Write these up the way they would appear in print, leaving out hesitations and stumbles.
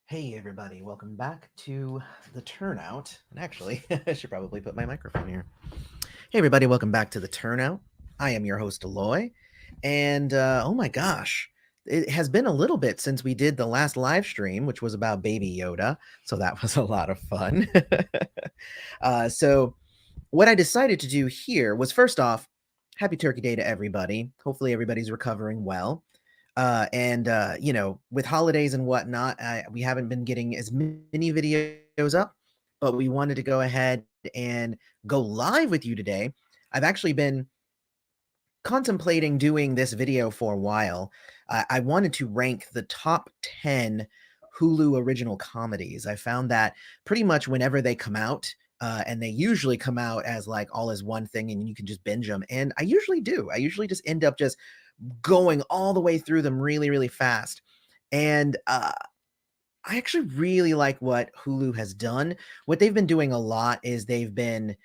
Hey everybody, welcome back to the Turnout. And actually, I should probably put my microphone here. Hey everybody, welcome back to the Turnout. I am your host, Aloy. And oh my gosh, it has been a little bit since we did the last live stream, which was about Baby Yoda. So that was a lot of fun. So, what I decided to do here was first off, happy Turkey Day to everybody. Hopefully, everybody's recovering well. With holidays and whatnot, we haven't been getting as many videos up, but we wanted to go ahead and go live with you today. I've actually been contemplating doing this video for a while. I wanted to rank the top 10 Hulu original comedies. I found that pretty much whenever they come out, and they usually come out as like all as one thing and you can just binge them. And I usually do. I usually just end up just going all the way through them really, really fast. And I actually really like what Hulu has done. What they've been doing a lot is they've been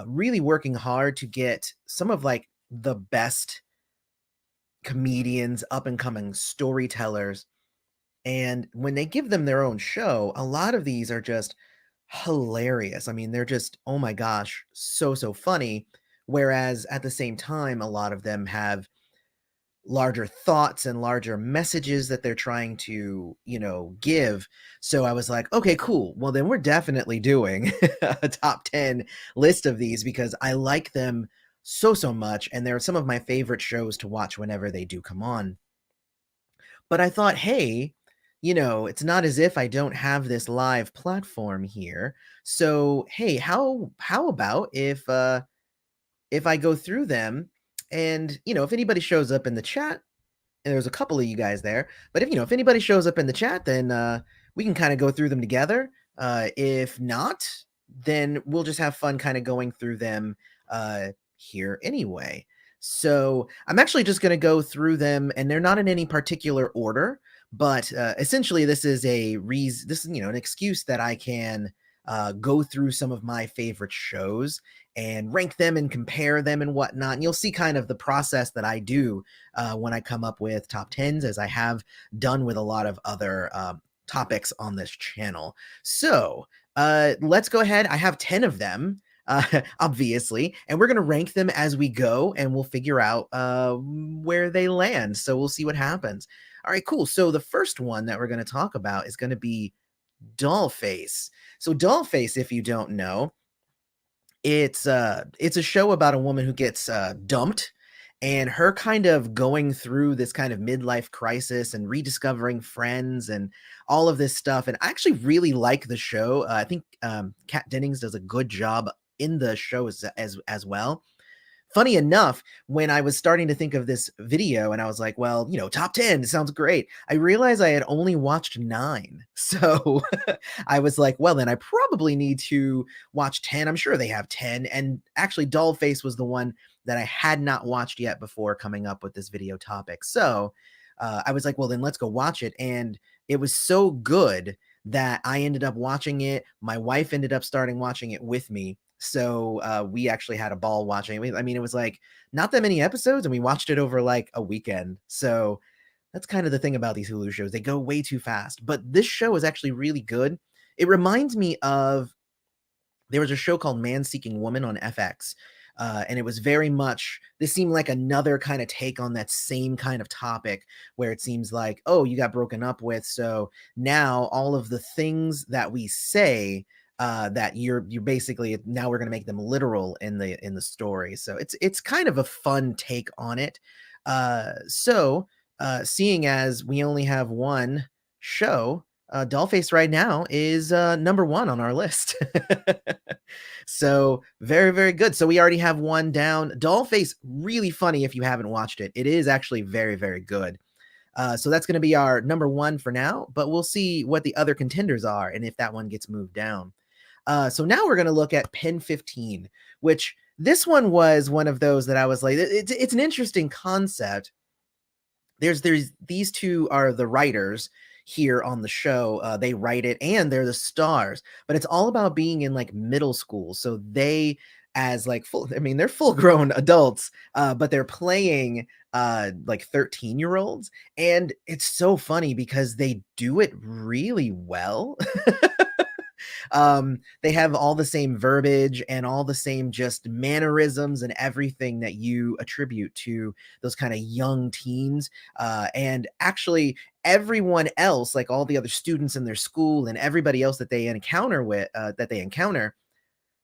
really working hard to get some of like the best comedians, up and coming storytellers. And when they give them their own show, a lot of these are just hilarious. I mean, they're just, oh my gosh, so, so funny. Whereas at the same time, a lot of them have larger thoughts and larger messages that they're trying to, give. So I was like, okay, cool. Well, then we're definitely doing a top 10 list of these because I like them so, so much. And they're some of my favorite shows to watch whenever they do come on. But I thought, hey, it's not as if I don't have this live platform here. So, hey, how about if I go through them and, if anybody shows up in the chat, and there's a couple of you guys there, but if anybody shows up in the chat, then we can kind of go through them together. If not, then we'll just have fun kind of going through them here anyway. So I'm actually just going to go through them, and they're not in any particular order, but essentially this is an excuse that I can go through some of my favorite shows and rank them and compare them and whatnot. And you'll see kind of the process that I do when I come up with top 10s, as I have done with a lot of other topics on this channel. So let's go ahead. I have 10 of them. Obviously, and we're going to rank them as we go, and we'll figure out where they land. So we'll see what happens. All right, cool. So the first one that we're going to talk about is going to be Dollface. So Dollface, if you don't know, it's a show about a woman who gets dumped, and her kind of going through this kind of midlife crisis and rediscovering friends and all of this stuff. And I actually really like the show. I think Kat Dennings does a good job in the show as well. Funny enough, when I was starting to think of this video and I was like, well, top 10 sounds great, I realized I had only watched 9. So I was like, well, then I probably need to watch 10. I'm sure they have 10. And actually, Dollface was the one that I had not watched yet before coming up with this video topic. So I was like, well, then let's go watch it. And it was so good that I ended up watching it. My wife ended up starting watching it with me. So we actually had a ball watching it. I mean, it was like not that many episodes, and we watched it over like a weekend. So that's kind of the thing about these Hulu shows. They go way too fast. But this show is actually really good. It reminds me of, there was a show called Man Seeking Woman on FX. And it was very much, this seemed like another kind of take on that same kind of topic, where it seems like, oh, you got broken up with, so now all of the things that we say, that you're basically, now we're going to make them literal in the story. So it's kind of a fun take on it. Seeing as we only have one show, Dollface right now is number 1 on our list. So very, very good. So we already have one down. Dollface, really funny if you haven't watched it. It is actually very, very good. So that's going to be our number 1 for now, but we'll see what the other contenders are and if that one gets moved down. So now we're going to look at Pen15, which this one was one of those that I was like, it's an interesting concept. There's these two are the writers here on the show. They write it and they're the stars, but it's all about being in like middle school. So they as like they're full grown adults, but they're playing like 13-year-olds, and it's so funny because they do it really well. They have all the same verbiage and all the same just mannerisms and everything that you attribute to those kind of young teens. And actually, everyone else, like all the other students in their school and everybody else that they encounter,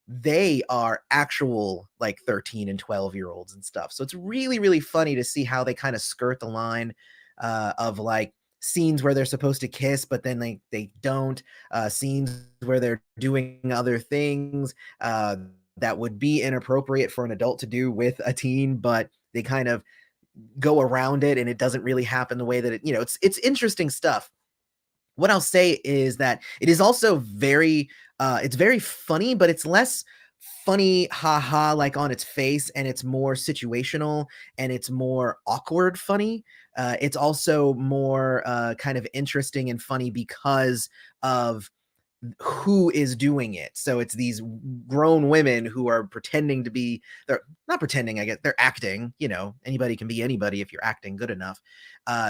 they are actual like 13 and 12-year-olds and stuff. So it's really, really funny to see how they kind of skirt the line of like scenes where they're supposed to kiss, but then they don't, scenes where they're doing other things that would be inappropriate for an adult to do with a teen, but they kind of go around it and it doesn't really happen the way that it's interesting stuff. What I'll say is that it is also it's very funny, but it's less funny, haha, like on its face, and it's more situational and it's more awkward funny. It's also more kind of interesting and funny because of who is doing it. So it's these grown women who are pretending to be, they're not pretending, I guess, they're acting, anybody can be anybody if you're acting good enough.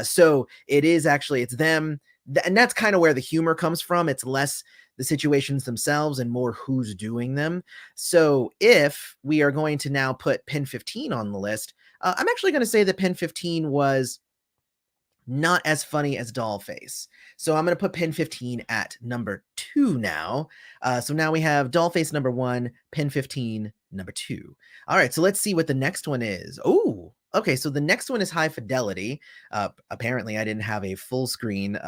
So it is actually, it's them. And that's kind of where the humor comes from. It's less the situations themselves and more who's doing them. So if we are going to now put Pen15 on the list, I'm actually going to say that Pen15 was not as funny as Dollface. So I'm going to put Pen15 at number 2 now. So now we have Dollface number 1, Pen15 number 2. All right, so let's see what the next one is. Oh, okay, so the next one is High Fidelity. Apparently, I didn't have a full screen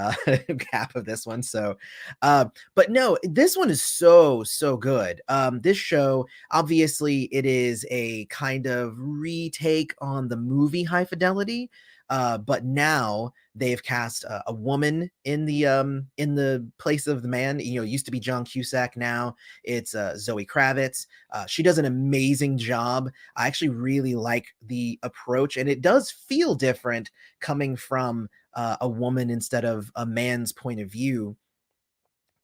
cap of this one. So, but no, this one is so, so good. This show, obviously, it is a kind of retake on the movie High Fidelity. But now they've cast a woman in the place of the man. It used to be John Cusack. Now it's Zoe Kravitz. She does an amazing job. I actually really like the approach, and it does feel different coming from a woman instead of a man's point of view.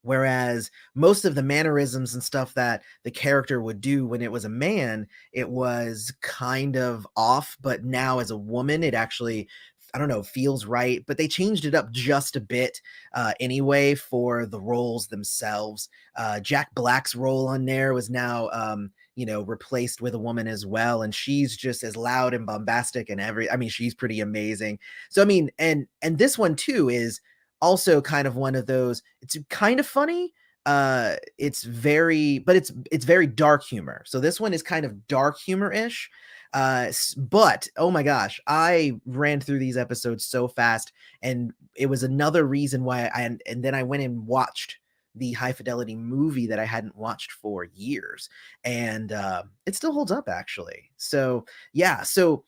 Whereas most of the mannerisms and stuff that the character would do when it was a man, it was kind of off. But now as a woman, it actually, I don't know, feels right. But they changed it up just a bit anyway for the roles themselves. Jack Black's role on there was now, replaced with a woman as well. And she's just as loud and bombastic and she's pretty amazing. So, and this one too is also kind of one of those, it's kind of funny. It's very dark humor. So this one is kind of dark humor-ish. But oh my gosh, I ran through these episodes so fast, and it was another reason why and then I went and watched the High Fidelity movie that I hadn't watched for years, and it still holds up actually. So yeah, so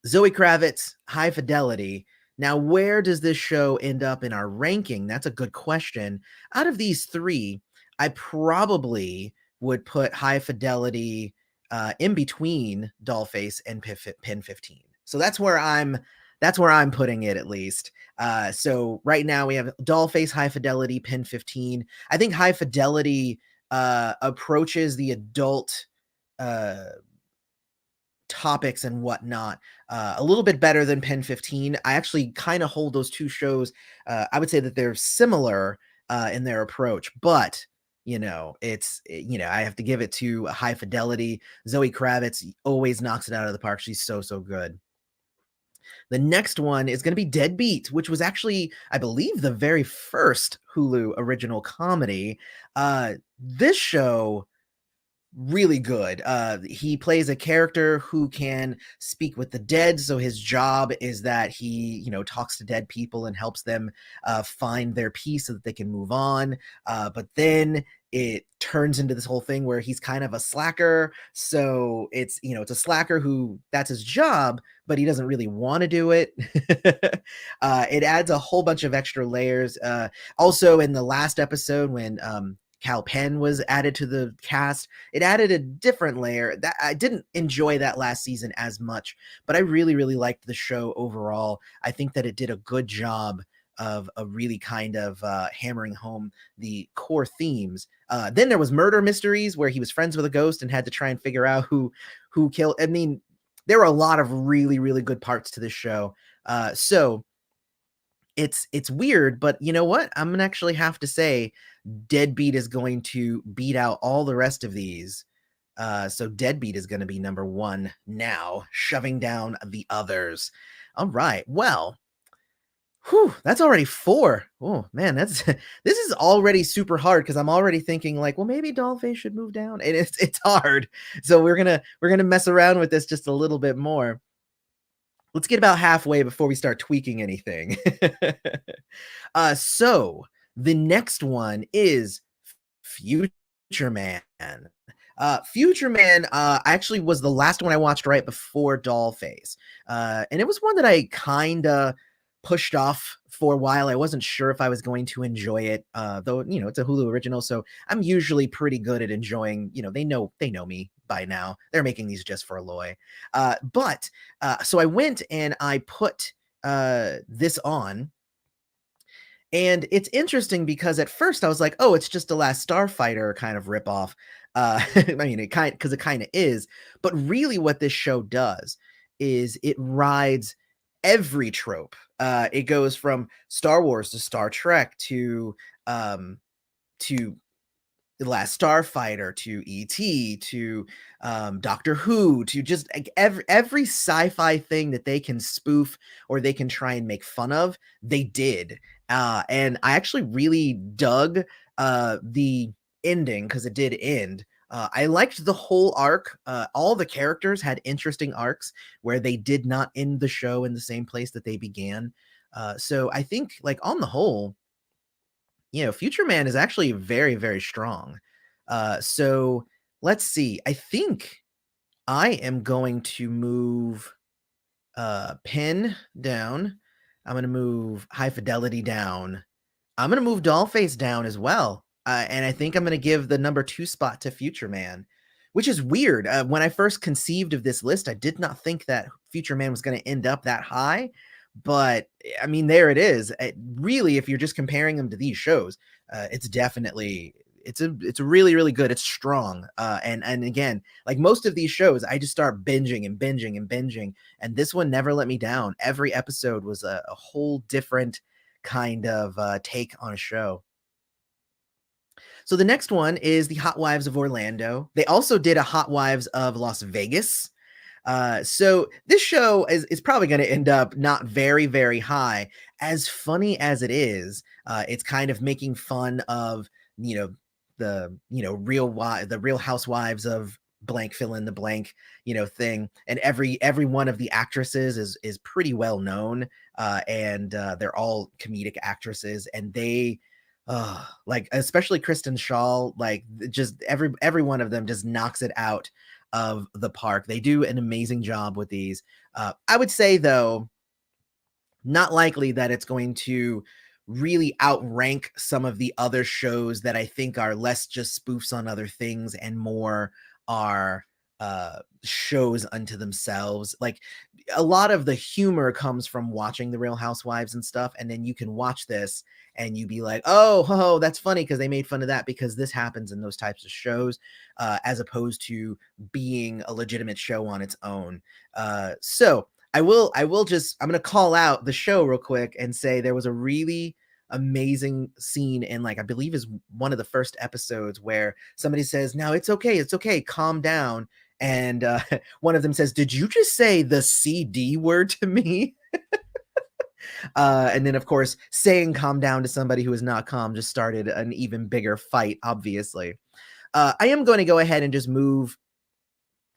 Zoe Kravitz, High Fidelity. Now, where does this show end up in our ranking? That's a good question. Out of these three, I probably would put High Fidelity in between Dollface and Pen15. So that's where I'm putting it, at least. So right now we have Dollface, High Fidelity, Pen15. I think High Fidelity approaches the adult topics and whatnot a little bit better than Pen15. I actually kind of hold those two shows. I would say that they're similar in their approach, but I have to give it to High Fidelity. Zoe Kravitz always knocks it out of the park. She's so, so good. The next one is going to be Deadbeat, which was actually, I believe, the very first Hulu original comedy. This show, really good. He plays a character who can speak with the dead. So his job is that he, talks to dead people and helps them find their peace so that they can move on. But then it turns into this whole thing where he's kind of a slacker. So it's a slacker who, that's his job, but he doesn't really want to do it. It adds a whole bunch of extra layers. Also in the last episode when Cal Penn was added to the cast, it added a different layer. That I didn't enjoy that last season as much, but I really, really liked the show overall. I think that it did a good job of a really kind of hammering home the core themes. Then there was murder mysteries where he was friends with a ghost and had to try and figure out who killed. I mean, there were a lot of really, really good parts to this show. So it's weird, but you know what? I'm gonna actually have to say Deadbeat is going to beat out all the rest of these. So Deadbeat is going to be number 1 now, shoving down the others. All right. Well, whew, that's already 4. Oh man, that's this is already super hard because I'm already thinking like, well, maybe Dollface should move down. And it's hard. So we're gonna mess around with this just a little bit more. Let's get about halfway before we start tweaking anything. So the next one is Future Man. Future Man actually was the last one I watched right before Dollface. And it was one that I kind of pushed off for a while. I wasn't sure if I was going to enjoy it, though, you know, it's a Hulu original, so I'm usually pretty good at enjoying, you know, they know me by now. They're making these just for Aloy. But so I went and I put this on. And it's interesting because at first I was like, oh, it's just a Last Starfighter kind of ripoff. I mean, it kind of is, but really what this show does is it rides every trope. It goes from Star Wars to Star Trek to The Last Starfighter to ET to Doctor Who to just like every sci-fi thing that they can spoof or they can try and make fun of, they did. And I actually really dug the ending because it did end. I liked the whole arc. All the characters had interesting arcs where they did not end the show in the same place that they began. So I think, like, on the whole, you know, Future Man is actually very, very strong. So let's see. I think I am going to move Pen down. I'm going to move High Fidelity down. I'm going to move Dollface down as well. And I think I'm going to give the number 2 spot to Future Man, which is weird. When I first conceived of this list, I did not think that Future Man was going to end up that high. But I mean, there it is. Really, if you're just comparing them to these shows, it's definitely it's a really, really good. It's strong. And again, like most of these shows, I just start binging and binging and binging, and this one never let me down. Every episode was a whole different kind of take on a show. So the next one is the Hot Wives of Orlando. They also did a Hot Wives of Las Vegas. So this show is probably going to end up not very, very high. As funny as it is, it's kind of making fun of, you know, the Real Housewives of blank, fill in the blank, you know, thing. And every one of the actresses is pretty well known, and they're all comedic actresses, and they like, especially Kristen Shaw, like just every one of them just knocks it out of the park. They do an amazing job with these. I would say, though, not likely that it's going to really outrank some of the other shows that I think are less just spoofs on other things and more are shows unto themselves. Like, a lot of the humor comes from watching the Real Housewives and stuff, and then you can watch this and you be like, oh, that's funny because they made fun of that because this happens in those types of shows, as opposed to being a legitimate show on its own. So I'm going to call out the show real quick and say there was a really amazing scene in, like, I believe is one of the first episodes where somebody says, "Now it's okay, calm down." And one of them says, "Did you just say the CD word to me?" And then, of course, saying calm down to somebody who is not calm just started an even bigger fight, obviously. I am going to go ahead and just move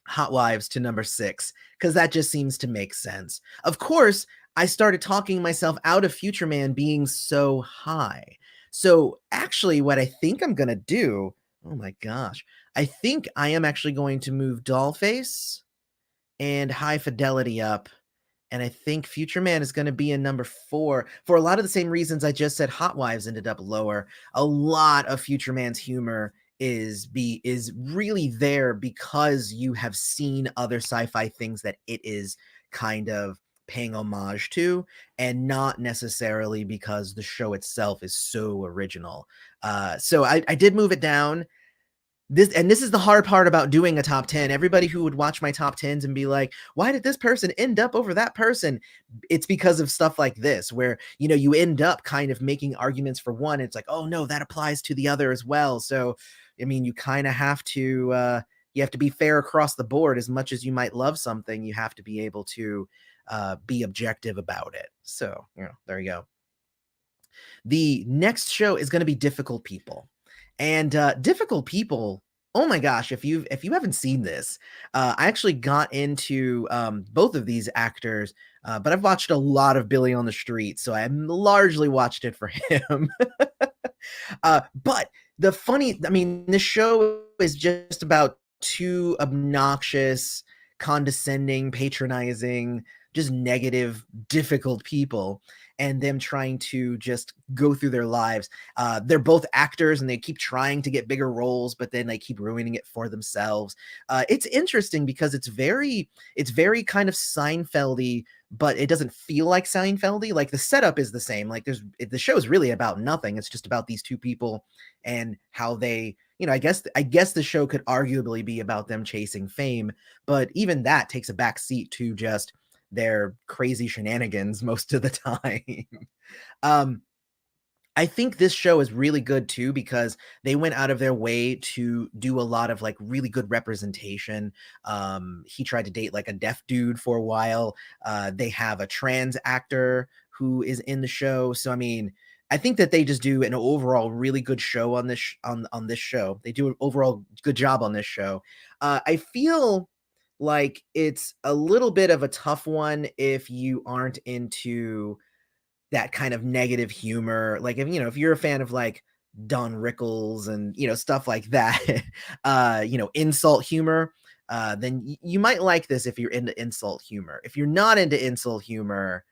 Hot Wives to number 6 because that just seems to make sense. Of course, I started talking myself out of Future Man being so high. So actually, what I think I'm going to do, oh my gosh, I think I am actually going to move Dollface and High Fidelity up. And I think Future Man is going to be in number 4 for a lot of the same reasons I just said Hot Wives ended up lower. A lot of Future Man's humor is really there because you have seen other sci-fi things that it is kind of paying homage to, and not necessarily because the show itself is so original. So I did move it down. This is the hard part about doing a top 10. Everybody who would watch my top 10s and be like, why did this person end up over that person? It's because of stuff like this, where, you know, you end up kind of making arguments for one. It's like, oh no, that applies to the other as well. So, I mean, you kind of have to, you have to be fair across the board. As much as you might love something, you have to be able to be objective about it. So, you know, there you go. The next show is going to be Difficult People. And Difficult People, oh my gosh, if you haven't seen this, I actually got into both of these actors, but I've watched a lot of Billy on the Street, so I largely watched it for him. But I mean, this show is just about two obnoxious, condescending, patronizing, just negative, difficult people, and them trying to just go through their lives. They're both actors and they keep trying to get bigger roles, but then they keep ruining it for themselves. It's interesting because it's very kind of Seinfeldy, but it doesn't feel like Seinfeldy. Like the setup is the same. Like the show is really about nothing. It's just about these two people and how they, you know, I guess the show could arguably be about them chasing fame, but even that takes a back seat to just their crazy shenanigans most of the time. um, I think this show is really good too because they went out of their way to do a lot of like really good representation. He tried to date like a deaf dude for a while. They have a trans actor who is in the show. So I mean, I think that they just do an overall really good show on this on this show. They do an overall good job on this show. I feel like it's a little bit of a tough one if you aren't into that kind of negative humor. Like if, you know, if you're a fan of like Don Rickles and, you know, stuff like that, you know, insult humor, then you might like this if you're into insult humor. If you're not into insult humor,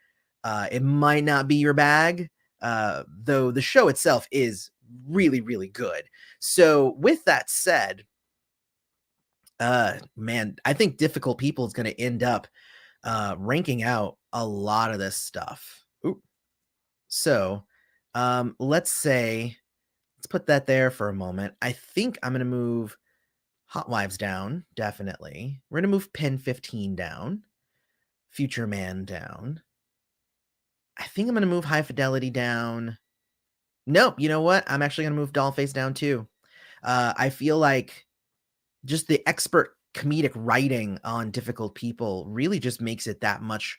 it might not be your bag, though the show itself is really, really good. So with that said, man, I think Difficult People is going to end up ranking out a lot of this stuff. Ooh. So, let's put that there for a moment. I think I'm going to move Hot Wives down, definitely. We're going to move Pen15 down, Future Man down. I think I'm going to move High Fidelity down. Nope, you know what? I'm actually going to move Dollface down too. I feel like just the expert comedic writing on Difficult People really just makes it that much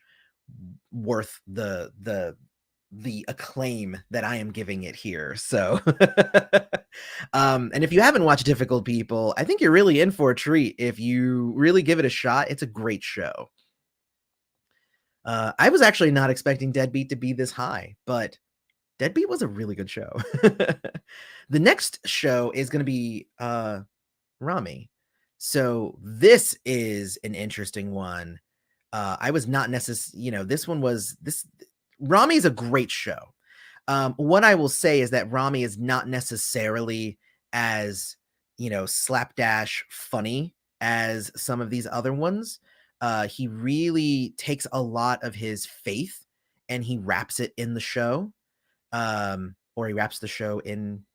worth the acclaim that I am giving it here. So, and if you haven't watched Difficult People, I think you're really in for a treat. If you really give it a shot, it's a great show. I was actually not expecting Deadbeat to be this high, but Deadbeat was a really good show. The next show is going to be Ramy. So this is an interesting one. I was not necessarily, you know, Ramy is a great show. What I will say is that Ramy is not necessarily as, you know, slapdash funny as some of these other ones. He really takes a lot of his faith and he wraps it in the show. Or he wraps the show in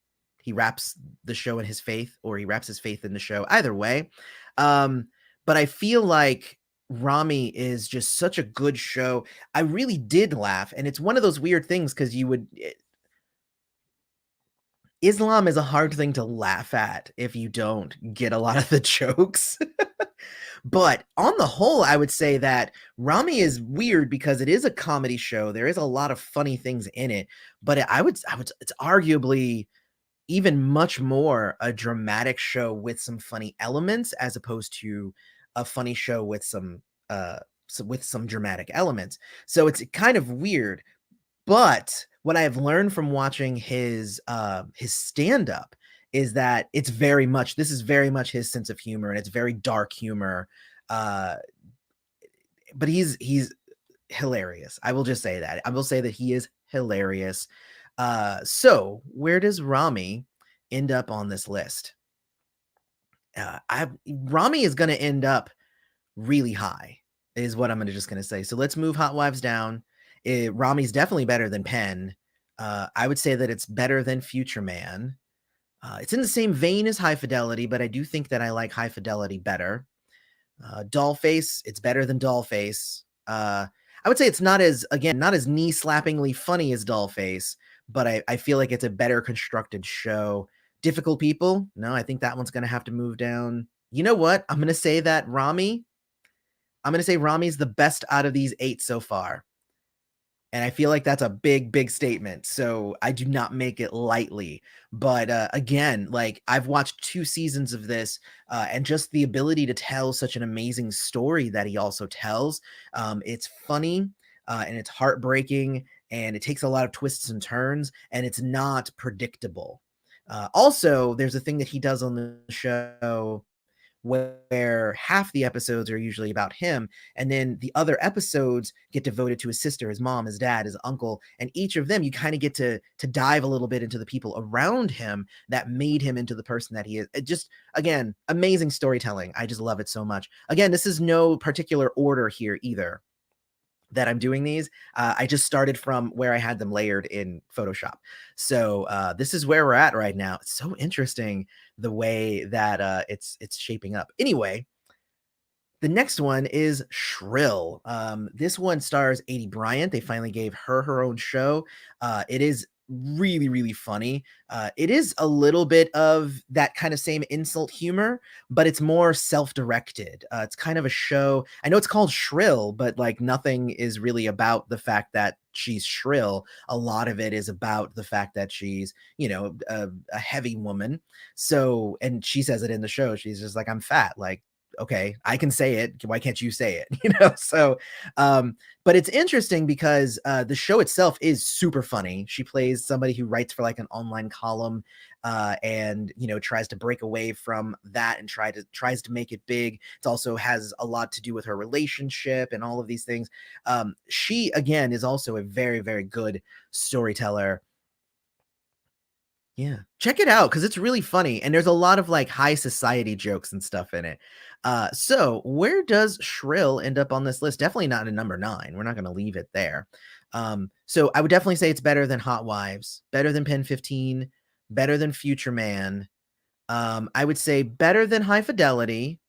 his faith, or he wraps his faith in the show. Either way. But I feel like Ramy is just such a good show. I really did laugh, and it's one of those weird things because Islam is a hard thing to laugh at if you don't get a lot of the jokes. But on the whole, I would say that Ramy is weird because it is a comedy show. There is a lot of funny things in it, but it's arguably even much more a dramatic show with some funny elements as opposed to a funny show with some dramatic elements. So it's kind of weird. But what I have learned from watching his stand-up is that this is very much his sense of humor, and it's very dark humor. But he's hilarious. I will just say that. I will say that he is hilarious. So where does Ramy end up on this list? Ramy is going to end up really high. is what I'm just gonna say. So let's move Hot Wives down. Ramy's definitely better than Pen. I would say that it's better than Future Man. It's in the same vein as High Fidelity, but I do think that I like High Fidelity better. Dollface, it's better than Dollface. I would say it's not as, again, not as knee-slappingly funny as Dollface, but I feel like it's a better constructed show. Difficult People? No, I think that one's gonna have to move down. You know what? I'm gonna say that Ramy's the best out of these 8 so far. And I feel like that's a big, big statement. So I do not make it lightly. But again, like I've watched 2 seasons of this, and just the ability to tell such an amazing story that he also tells. It's funny, and it's heartbreaking, and it takes a lot of twists and turns, and it's not predictable. Also, there's a thing that he does on the show where half the episodes are usually about him, and then the other episodes get devoted to his sister, his mom, his dad, his uncle, and each of them you kind of get to dive a little bit into the people around him that made him into the person that he is. It just, again, amazing storytelling. I just love it so much. Again, this is no particular order here either that I'm doing these. I just started from where I had them layered in Photoshop. So this is where we're at right now. It's so interesting the way that it's shaping up. Anyway, the next one is Shrill. This one stars Adie Bryant. They finally gave her her own show. It is really, really funny. It is a little bit of that kind of same insult humor, but it's more self-directed. It's kind of a show. I know it's called Shrill, but like nothing is really about the fact that she's shrill. A lot of it is about the fact that she's, you know, a heavy woman. So, and she says it in the show. She's just like, I'm fat. Like, okay, I can say it. Why can't you say it? You know? So, but it's interesting because the show itself is super funny. She plays somebody who writes for like an online column, and you know, tries to break away from that and tries to make it big. It also has a lot to do with her relationship and all of these things. She again is also a very, very good storyteller. Yeah. Check it out because it's really funny, and there's a lot of, like, high society jokes and stuff in it. So where does Shrill end up on this list? Definitely not in number 9. We're not gonna leave it there. So I would definitely say it's better than Hot Wives, better than Pen15, better than Future Man. I would say better than High Fidelity,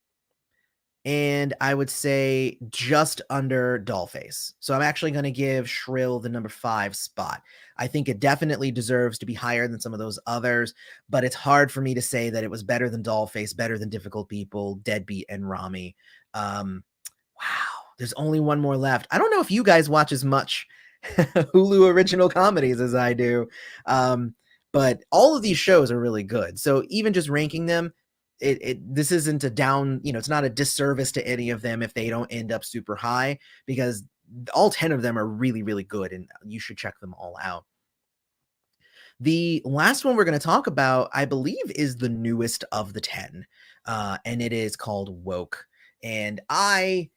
and I would say just under Dollface. So I'm actually going to give Shrill the number 5 spot. I think it definitely deserves to be higher than some of those others, but it's hard for me to say that it was better than Dollface, better than Difficult People, Deadbeat, and Ramy. Wow, there's only one more left. I don't know if you guys watch as much Hulu original comedies as I do, but all of these shows are really good. So even just ranking them, this isn't a down, you know, it's not a disservice to any of them if they don't end up super high, because all 10 of them are really, really good, and you should check them all out. The last one we're going to talk about, I believe, is the newest of the 10, and it is called Woke. And I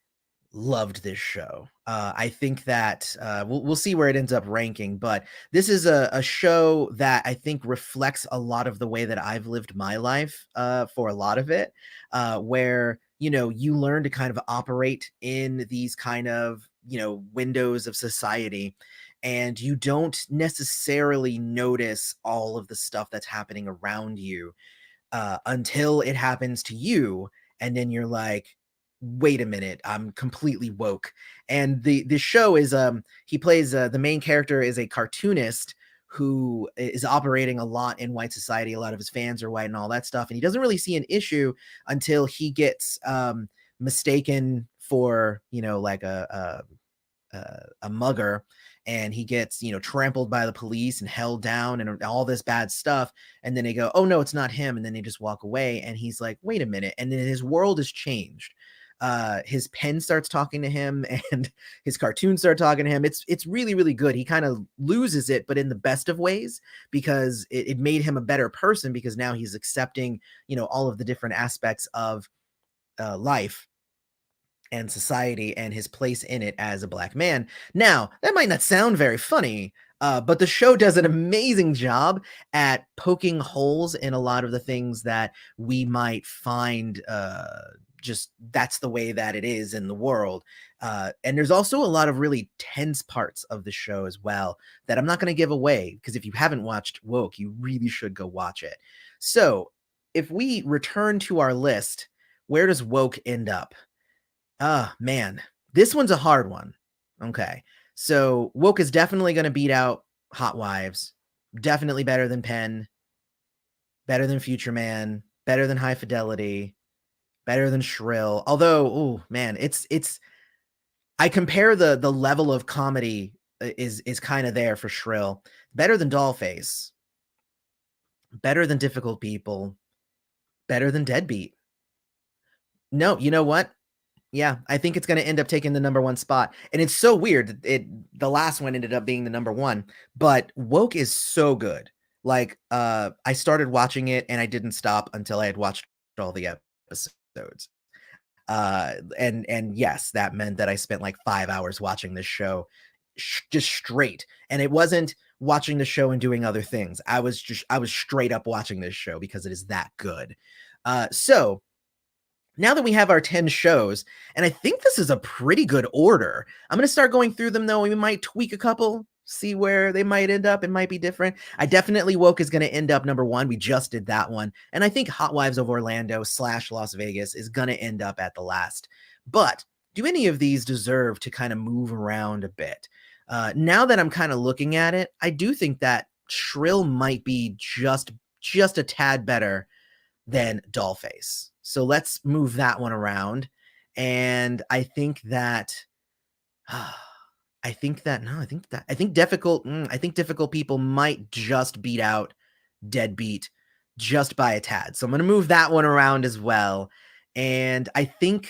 loved this show. I think that we'll see where it ends up ranking, but this is a show that I think reflects a lot of the way that I've lived my life, for a lot of it, where, you know, you learn to kind of operate in these kind of, you know, windows of society, and you don't necessarily notice all of the stuff that's happening around you, until it happens to you, and then you're like, wait a minute, I'm completely woke. And the show is, he plays, the main character is a cartoonist who is operating a lot in white society. A lot of his fans are white and all that stuff, and he doesn't really see an issue until he gets mistaken for, you know, like a mugger, and he gets, you know, trampled by the police and held down and all this bad stuff, and then they go, oh no, it's not him, and then they just walk away, and he's like, wait a minute, and then his world has changed. His pen starts talking to him, and his cartoons start talking to him. It's really, really good. He kind of loses it, but in the best of ways, because it made him a better person, because now he's accepting, you know, all of the different aspects of life and society and his place in it as a black man. Now, that might not sound very funny, but the show does an amazing job at poking holes in a lot of the things that we might find just that's the way that it is in the world. And there's also a lot of really tense parts of the show as well that I'm not going to give away, because if you haven't watched Woke, you really should go watch it. So if we return to our list, where does Woke end up? Man, this one's a hard one. Okay. So Woke is definitely going to beat out Hot Wives. Definitely better than Pen, better than Future Man, better than High Fidelity, better than Shrill. Although, oh man, it's I compare the level of comedy is kind of there for Shrill. Better than Dollface, better than Difficult People, better than Deadbeat. No, you know what? Yeah, I think it's gonna end up taking the number 1 spot, and it's so weird that the last one ended up being the number 1, but Woke is so good. Like, I started watching it, and I didn't stop until I had watched all the episodes. And yes, that meant that I spent, like, 5 hours watching this show just straight, and it wasn't watching the show and doing other things. I was straight up watching this show because it is that good. So now that we have our 10 shows, and I think this is a pretty good order. I'm going to start going through them, though. We might tweak a couple, see where they might end up. It might be different. I definitely Woke is going to end up number 1. We just did that one. And I think Hot Wives of Orlando / Las Vegas is going to end up at the last. But do any of these deserve to kind of move around a bit? Now that I'm kind of looking at it, I do think that Shrill might be just a tad better than Dollface. So let's move that one around. And I think that I think Difficult People might just beat out Deadbeat just by a tad. So I'm going to move that one around as well. And I think,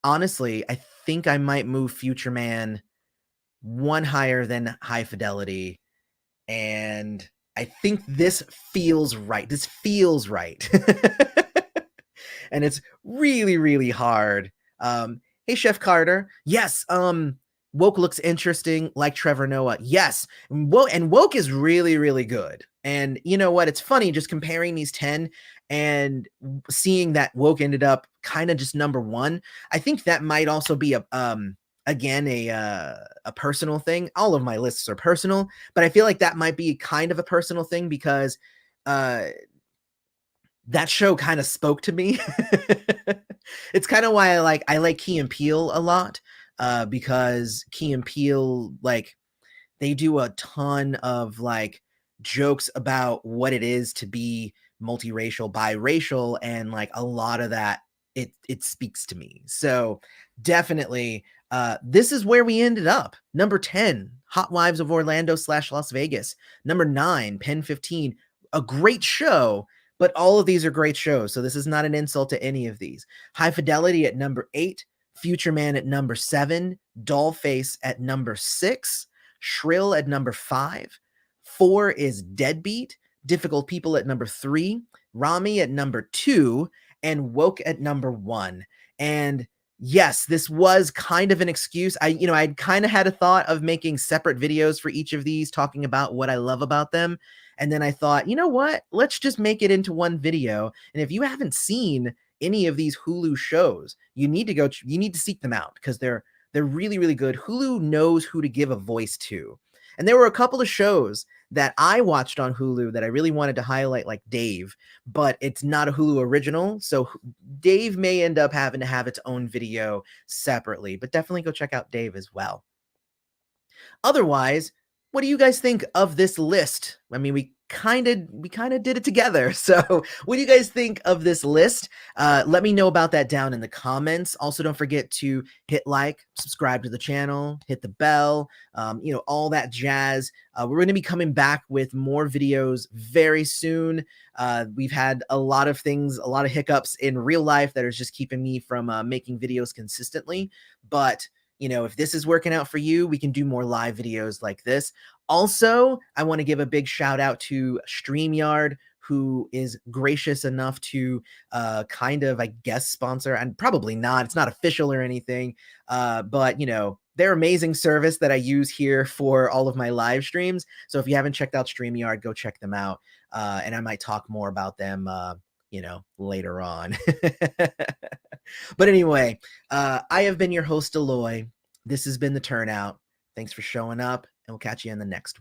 honestly, I think I might move Future Man one higher than High Fidelity. And I think this feels right. This feels right. And it's really, really hard. Hey, Chef Carter. Yes, Woke looks interesting, like Trevor Noah. Yes, Woke is really, really good. And you know what? It's funny just comparing these 10 and seeing that Woke ended up kind of just number 1. I think that might also be again a personal thing. All of my lists are personal, but I feel like that might be kind of a personal thing because that show kind of spoke to me. It's kind of why I like Key and Peele a lot, because Key and Peele, like, they do a ton of like jokes about what it is to be multiracial, biracial, and like a lot of that it speaks to me. So definitely, this is where we ended up. Number 10, Hot Wives of Orlando / Las Vegas. Number 9, Pen15, a great show. But all of these are great shows, so this is not an insult to any of these. High Fidelity at number 8, Future Man at number 7, Dollface at number 6, Shrill at number 5. 4 is Deadbeat, Difficult People at number 3, Ramy at number 2, and Woke at number 1. And yes, this was kind of an excuse. I'd kind of had a thought of making separate videos for each of these, talking about what I love about them. And then I thought, you know what? Let's just make it into one video. And if you haven't seen any of these Hulu shows, you need to seek them out because they're really, really good. Hulu knows who to give a voice to. And there were a couple of shows that I watched on Hulu that I really wanted to highlight, like Dave, but it's not a Hulu original. So Dave may end up having to have its own video separately, but definitely go check out Dave as well. Otherwise, what do you guys think of this list? I mean, we kind of did it together. So what do you guys think of this list? Let me know about that down in the comments. Also, don't forget to hit like, subscribe to the channel, hit the bell, all that jazz. We're going to be coming back with more videos very soon. We've had a lot of hiccups in real life that are just keeping me from making videos consistently. But if this is working out for you, we can do more live videos like this. Also, I want to give a big shout out to StreamYard, who is gracious enough to kind of, I guess, sponsor, and probably not. It's not official or anything, but they're amazing service that I use here for all of my live streams. So if you haven't checked out StreamYard, go check them out, and I might talk more about them, later on. But anyway, I have been your host, Aloy. This has been the Turnout. Thanks for showing up, and we'll catch you in the next one.